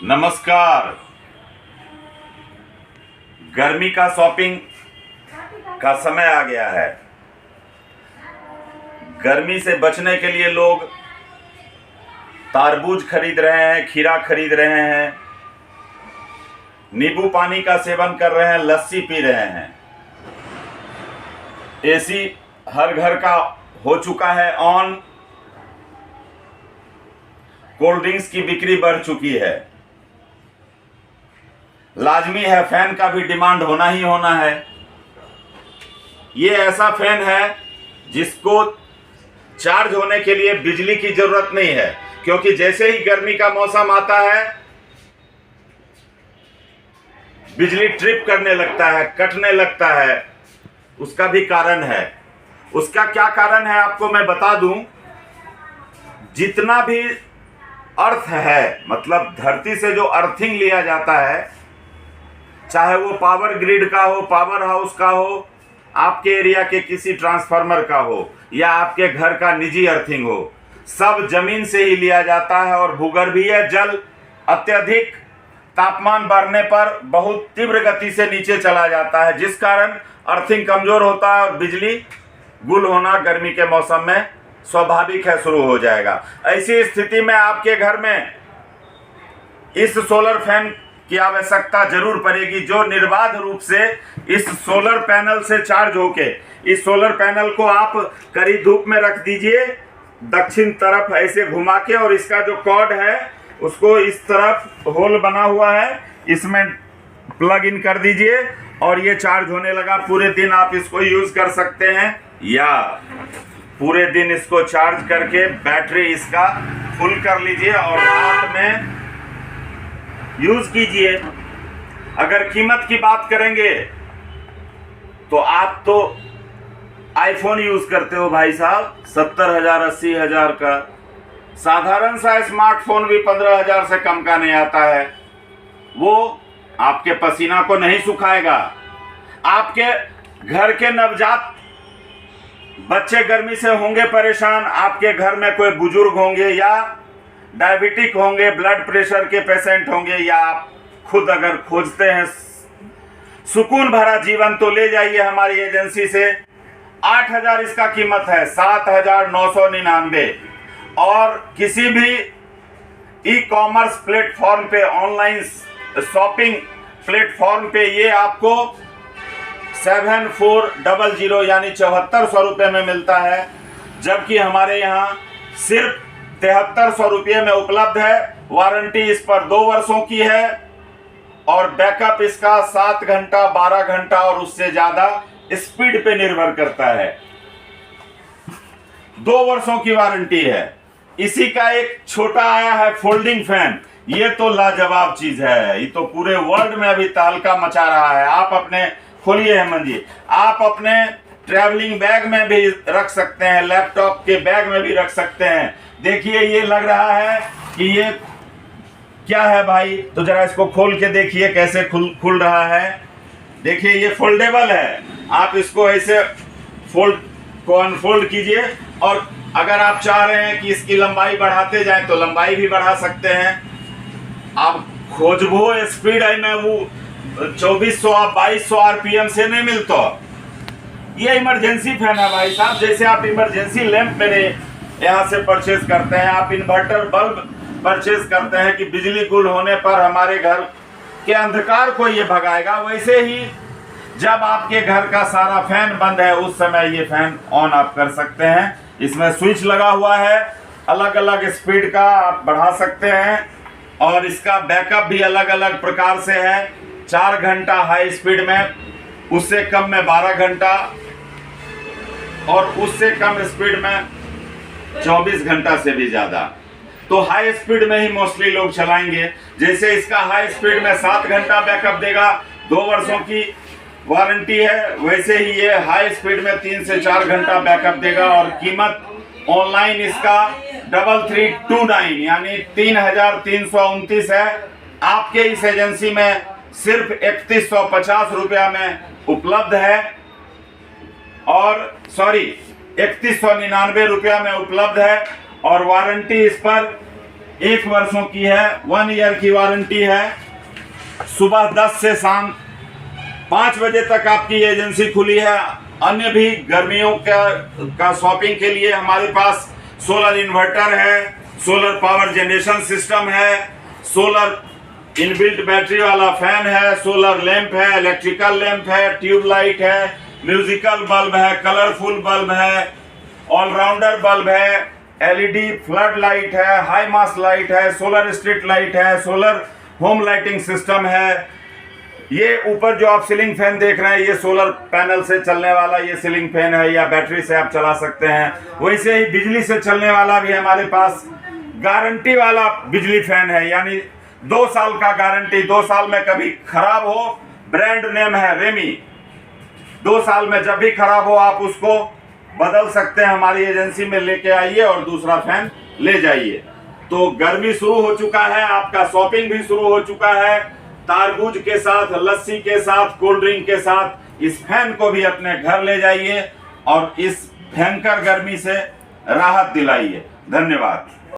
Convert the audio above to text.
नमस्कार। गर्मी का शॉपिंग का समय आ गया है। गर्मी से बचने के लिए लोग तरबूज खरीद रहे हैं, खीरा खरीद रहे हैं, नींबू पानी का सेवन कर रहे हैं, लस्सी पी रहे हैं। एसी हर घर का हो चुका है ऑन। कोल्ड ड्रिंक्स की बिक्री बढ़ चुकी है। लाजमी है, फैन का भी डिमांड होना ही होना है। ये ऐसा फैन है जिसको चार्ज होने के लिए बिजली की जरूरत नहीं है, क्योंकि जैसे ही गर्मी का मौसम आता है बिजली ट्रिप करने लगता है, कटने लगता है। उसका भी कारण है। उसका क्या कारण है आपको मैं बता दूं। जितना भी अर्थ है, मतलब धरती से जो अर्थिंग लिया जाता है, चाहे वो पावर ग्रिड का हो, पावर हाउस का हो, आपके एरिया के किसी ट्रांसफार्मर का हो, या आपके घर का निजी अर्थिंग हो, सब जमीन से ही लिया जाता है। और भूगर्भीय जल अत्यधिक तापमान बढ़ने पर बहुत तीव्र गति से नीचे चला जाता है, जिस कारण अर्थिंग कमजोर होता है और बिजली गुल होना गर्मी के मौसम में स्वाभाविक है, शुरू हो जाएगा। ऐसी स्थिति में आपके घर में इस सोलर फैन की आवश्यकता जरूर पड़ेगी, जो निर्बाध रूप से इस सोलर पैनल से चार्ज होके, इस सोलर पैनल को आप कड़ी धूप में रख दीजिए, दक्षिण तरफ ऐसे घुमा के, और इसका जो कॉर्ड है उसको इस तरफ होल बना हुआ है, इसमें प्लग इन कर दीजिए और ये चार्ज होने लगा। पूरे दिन आप इसको यूज कर सकते हैं, या पूरे दिन इसको चार्ज करके बैटरी इसका फुल कर लीजिए और रात में यूज कीजिए। अगर कीमत की बात करेंगे तो आप तो आईफोन यूज करते हो भाई साहब, 70,000 80,000 का। साधारण सा स्मार्टफोन भी 15,000 से कम का नहीं आता है। वो आपके पसीना को नहीं सुखाएगा। आपके घर के नवजात बच्चे गर्मी से होंगे परेशान, आपके घर में कोई बुजुर्ग होंगे, या डायबिटिक होंगे, ब्लड प्रेशर के पेशेंट होंगे, या आप खुद अगर खोजते हैं सुकून भरा जीवन, तो ले जाइए हमारी एजेंसी से। 8,000 इसका कीमत है, 7,999। और किसी भी ई कॉमर्स प्लेटफॉर्म पे, ऑनलाइन शॉपिंग प्लेटफॉर्म पे ये आपको 7400 यानी 7400 रुपये में मिलता है, जबकि हमारे यहाँ सिर्फ 7300 रुपये में उपलब्ध है। वारंटी इस पर 2 वर्षों की है और बैकअप इसका 7 घंटा, 12 घंटा और उससे ज्यादा स्पीड पे निर्भर करता है। 2 वर्षों की वारंटी है। इसी का एक छोटा आया है फोल्डिंग फैन। ये तो लाजवाब चीज है, ये तो पूरे वर्ल्ड में अभी तहलका मचा रहा है। आप अपने खोलिए हेमंत जी, आप अपने ट्रैवलिंग बैग में भी रख सकते हैं, लैपटॉप के बैग में भी रख सकते हैं। देखिए ये लग रहा है कि ये क्या है भाई, तो जरा इसको खोल के देखिए कैसे खुल रहा है। देखिए ये फोल्डेबल है। आप इसको ऐसे फोल्ड को अनफोल्ड कीजिए, और अगर आप चाह रहे हैं कि इसकी लंबाई बढ़ाते जाएं तो लंबाई भी बढ़ा सकते हैं। आप खोजबो स्पीड है में वो 2400 2200 आरपीएम से नहीं मिलता। ये इमरजेंसी फैन है भाई साहब। जैसे आप इमरजेंसी लैंप मेरे यहाँ से परचेज करते हैं, आप इन्वर्टर बल्ब परचेज करते हैं कि बिजली गुल होने पर हमारे घर के अंधकार को ये भगाएगा, वैसे ही जब आपके घर का सारा फैन बंद है उस समय ये फैन ऑन आप कर सकते हैं। इसमें स्विच लगा हुआ है, अलग अलग स्पीड का आप बढ़ा सकते हैं, और इसका बैकअप भी अलग अलग प्रकार से है। 4 घंटा हाई स्पीड में, उससे कम में 12 घंटा, और उससे कम स्पीड में 24 घंटा से भी ज्यादा। तो हाई स्पीड में ही मोस्टली लोग चलाएंगे। जैसे इसका हाई स्पीड में 7 घंटा बैकअप देगा, 2 वर्षों की वारंटी है, वैसे ही ये हाई स्पीड में 3 से 4 घंटा बैकअप देगा। और कीमत ऑनलाइन इसका 3329 यानी 3,329 है। आपके इस एजेंसी में सिर्फ 3150 रुपया में उपलब्ध है, और 3199 रुपया में उपलब्ध है। और वारंटी इस पर 1 वर्षों की है, 1 ईयर की वारंटी है। सुबह 10 से शाम 5 बजे तक आपकी एजेंसी खुली है। अन्य भी गर्मियों का शॉपिंग के लिए हमारे पास सोलर इन्वर्टर है, सोलर पावर जनरेशन सिस्टम है, सोलर इनबिल्ट बैटरी वाला फैन है, सोलर लैंप है, इलेक्ट्रिकल लैंप है, ट्यूबलाइट है, म्यूजिकल बल्ब है, कलरफुल बल्ब है, ऑलराउंडर बल्ब है, एलईडी फ्लड लाइट है, हाई मास लाइट है, सोलर स्ट्रीट लाइट है, सोलर होम लाइटिंग सिस्टम है। ये ऊपर जो आप सीलिंग फैन देख रहे हैं, ये सोलर पैनल से चलने वाला ये सीलिंग फैन है, या बैटरी से आप चला सकते हैं। वैसे ही बिजली से चलने वाला भी हमारे पास गारंटी वाला बिजली फैन है, यानी 2 साल का गारंटी। 2 साल में कभी खराब हो, ब्रांड नेम है रेमी, 2 साल में जब भी खराब हो आप उसको बदल सकते हैं। हमारी एजेंसी में लेके आइए और दूसरा फैन ले जाइए। तो गर्मी शुरू हो चुका है, आपका शॉपिंग भी शुरू हो चुका है। तारबूज के साथ, लस्सी के साथ, कोल्ड ड्रिंक के साथ इस फैन को भी अपने घर ले जाइए और इस भयंकर गर्मी से राहत दिलाइए। धन्यवाद।